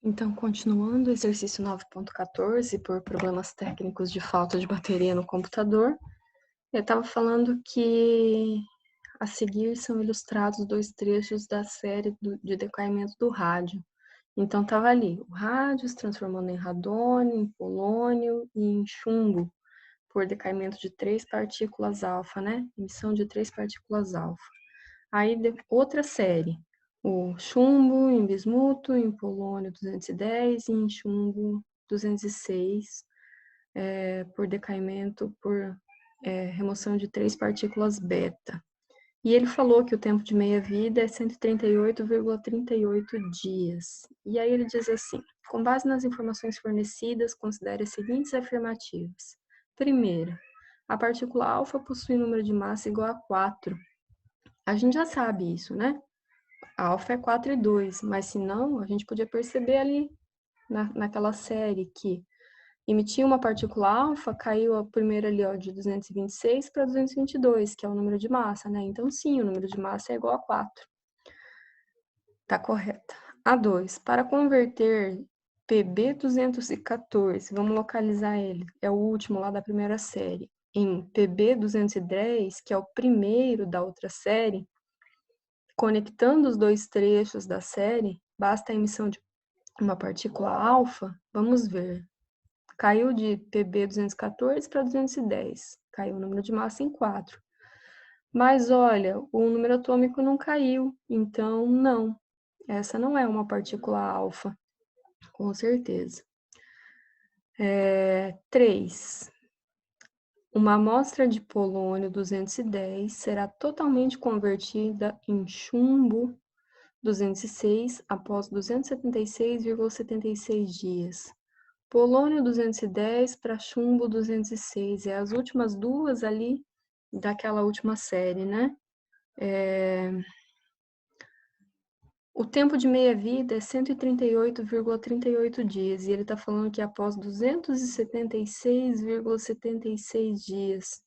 Então, continuando o exercício 9.14, por problemas técnicos de falta de bateria no computador, eu estava falando que a seguir são ilustrados dois trechos da série de decaimento do rádio. Então, estava ali o rádio se transformando em radônio, em polônio e em chumbo, por decaimento de 3 partículas alfa, né? Emissão de 3 partículas alfa. Aí, outra série, o chumbo em bismuto, em polônio 210 e em chumbo 206, por decaimento por remoção de 3 partículas beta. E ele falou que o tempo de meia-vida é 138,38 dias. E aí ele diz assim: com base nas informações fornecidas, considere as seguintes afirmativas. Primeira, a partícula alfa possui número de massa igual a 4. A gente já sabe isso, né? A alfa é 4 e 2, mas se não, a gente podia perceber ali naquela série que emitia uma partícula alfa, caiu a primeira ali, ó, de 226 para 222, que é o número de massa, né? Então, sim, o número de massa é igual a 4. Tá correta. A 2, para converter PB214, vamos localizar ele, é o último lá da primeira série, em PB210, que é o primeiro da outra série, conectando os dois trechos da série, basta a emissão de uma partícula alfa, vamos ver. Caiu de PB214 para 210, caiu o número de massa em 4. Mas olha, o número atômico não caiu, então não. Essa não é uma partícula alfa, com certeza. 3. Uma amostra de polônio 210 será totalmente convertida em chumbo 206 após 276,76 dias. Polônio 210 para chumbo 206, é as últimas duas ali daquela última série, né? O tempo de meia-vida é 138,38 dias, e ele está falando que após 276,76 dias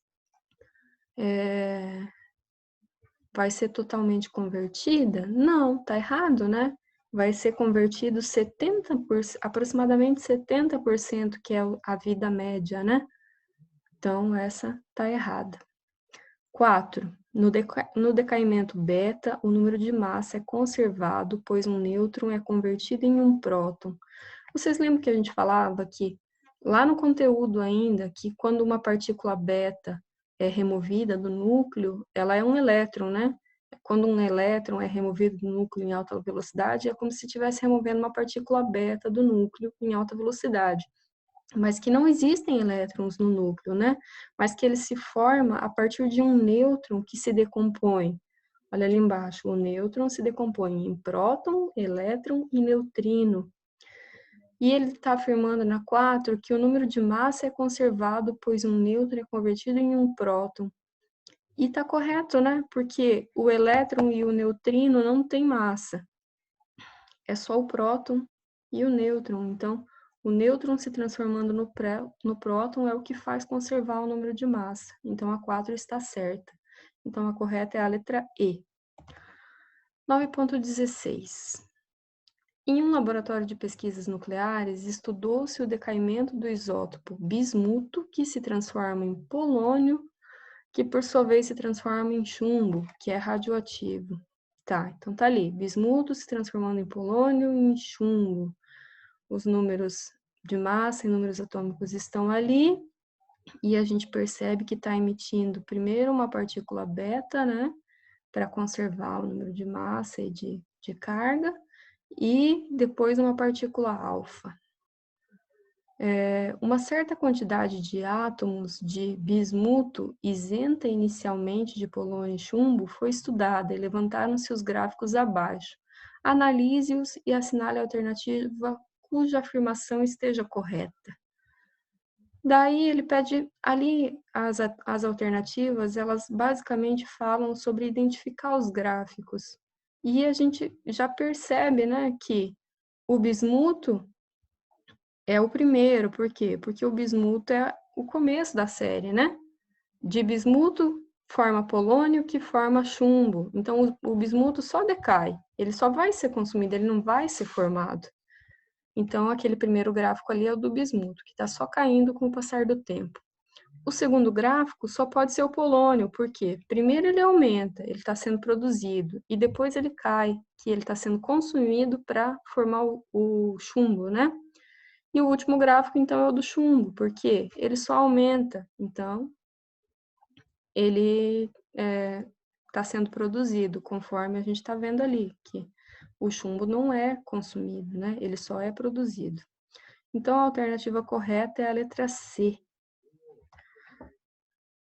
vai ser totalmente convertida? Não, tá errado, né? Vai ser convertido 70%, aproximadamente 70%, que é a vida média, né? Então, essa tá errada. 4. No decaimento beta, o número de massa é conservado, pois um nêutron é convertido em um próton. Vocês lembram que a gente falava que, lá no conteúdo ainda, que quando uma partícula beta é removida do núcleo, ela é um elétron, né? Quando um elétron é removido do núcleo em alta velocidade, é como se estivesse removendo uma partícula beta do núcleo em alta velocidade. Mas que não existem elétrons no núcleo, né? Mas que ele se forma a partir de um nêutron que se decompõe. Olha ali embaixo, o nêutron se decompõe em próton, elétron e neutrino. E ele está afirmando na 4 que o número de massa é conservado, pois um nêutron é convertido em um próton. E está correto, né? Porque o elétron e o neutrino não têm massa. É só o próton e o nêutron. Então, o nêutron se transformando no próton é o que faz conservar o número de massa. Então, a 4 está certa. Então, a correta é a letra E. 9.16. Em um laboratório de pesquisas nucleares, estudou-se o decaimento do isótopo bismuto, que se transforma em polônio, que por sua vez se transforma em chumbo, que é radioativo. Tá, então tá ali, bismuto se transformando em polônio e em chumbo. Os números de massa e números atômicos estão ali, e a gente percebe que está emitindo primeiro uma partícula beta, né, para conservar o número de massa e de carga, e depois uma partícula alfa. Uma certa quantidade de átomos de bismuto isenta inicialmente de polônio e chumbo foi estudada e levantaram-se os gráficos abaixo. Analise-os e assinale a alternativa cuja afirmação esteja correta. Daí ele pede ali as alternativas, elas basicamente falam sobre identificar os gráficos. E a gente já percebe, né, que o bismuto é o primeiro, por quê? Porque o bismuto é o começo da série, né? De bismuto forma polônio, que forma chumbo. Então, o bismuto só decai, ele só vai ser consumido, ele não vai ser formado. Então, aquele primeiro gráfico ali é o do bismuto, que está só caindo com o passar do tempo. O segundo gráfico só pode ser o polônio, porque primeiro ele aumenta, ele está sendo produzido, e depois ele cai, que ele está sendo consumido para formar o chumbo, né? E o último gráfico, então, é o do chumbo, porque ele só aumenta, então, ele está sendo produzido, conforme a gente está vendo ali, que o chumbo não é consumido, né? Ele só é produzido. Então, a alternativa correta é a letra C.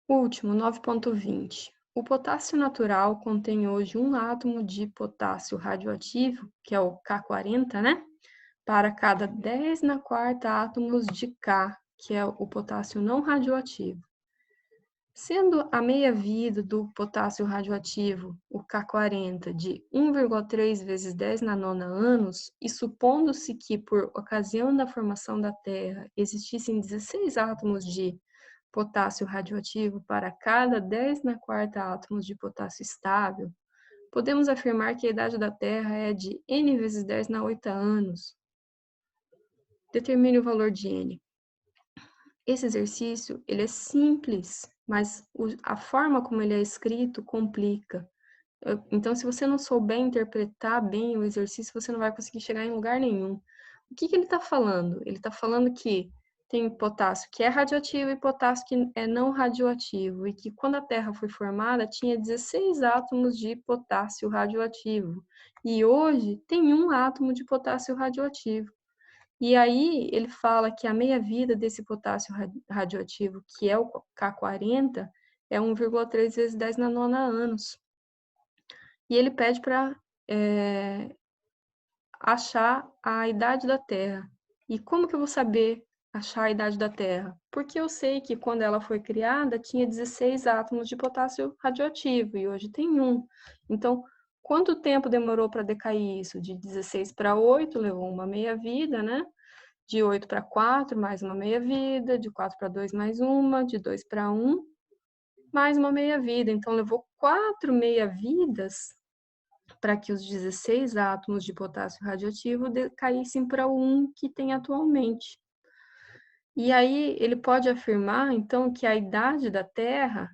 Último, 9.20. O potássio natural contém hoje um átomo de potássio radioativo, que é o K40, né? Para cada 10 na quarta átomos de K, que é o potássio não radioativo. Sendo a meia-vida do potássio radioativo, o K40, de 1,3 vezes 10 na nona anos, e supondo-se que, por ocasião da formação da Terra, existissem 16 átomos de potássio radioativo para cada 10 na quarta átomos de potássio estável, podemos afirmar que a idade da Terra é de N vezes 10 na oita anos. Determine o valor de N. Esse exercício, ele é simples, mas a forma como ele é escrito complica. Então, se você não souber interpretar bem o exercício, você não vai conseguir chegar em lugar nenhum. O que ele está falando? Ele está falando que tem potássio que é radioativo e potássio que é não radioativo, e que quando a Terra foi formada tinha 16 átomos de potássio radioativo, e hoje tem um átomo de potássio radioativo. E aí ele fala que a meia-vida desse potássio radioativo, que é o K40, é 1,3 vezes 10 na nona anos. E ele pede para achar a idade da Terra. E como que eu vou saber achar a idade da Terra? Porque eu sei que quando ela foi criada tinha 16 átomos de potássio radioativo e hoje tem um. Então, quanto tempo demorou para decair isso? De 16 para 8, levou uma meia-vida, né? De 8 para 4, mais uma meia-vida. De 4 para 2, mais uma. De 2 para 1, mais uma meia-vida. Então, levou 4 meia-vidas para que os 16 átomos de potássio radioativo caíssem para o 1 que tem atualmente. E aí ele pode afirmar, então, que a idade da Terra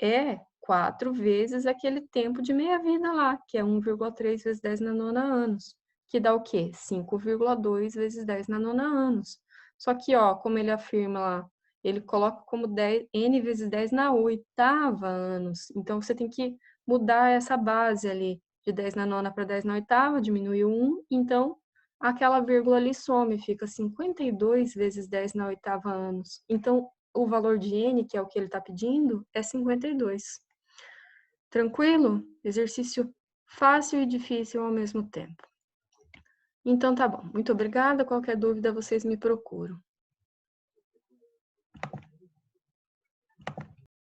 é 4 vezes aquele tempo de meia-vida lá, que é 1,3 vezes 10 na nona anos, que dá o quê? 5,2 vezes 10 na nona anos. Só que, ó, como ele afirma lá, ele coloca como 10, n vezes 10 na oitava anos. Então, você tem que mudar essa base ali, de 10 na nona para 10 na oitava, diminui 1, então aquela vírgula ali some, fica 52 vezes 10 na oitava anos. Então, o valor de n, que é o que ele está pedindo, é 52. Tranquilo? Exercício fácil e difícil ao mesmo tempo. Então, tá bom. Muito obrigada. Qualquer dúvida, vocês me procuram.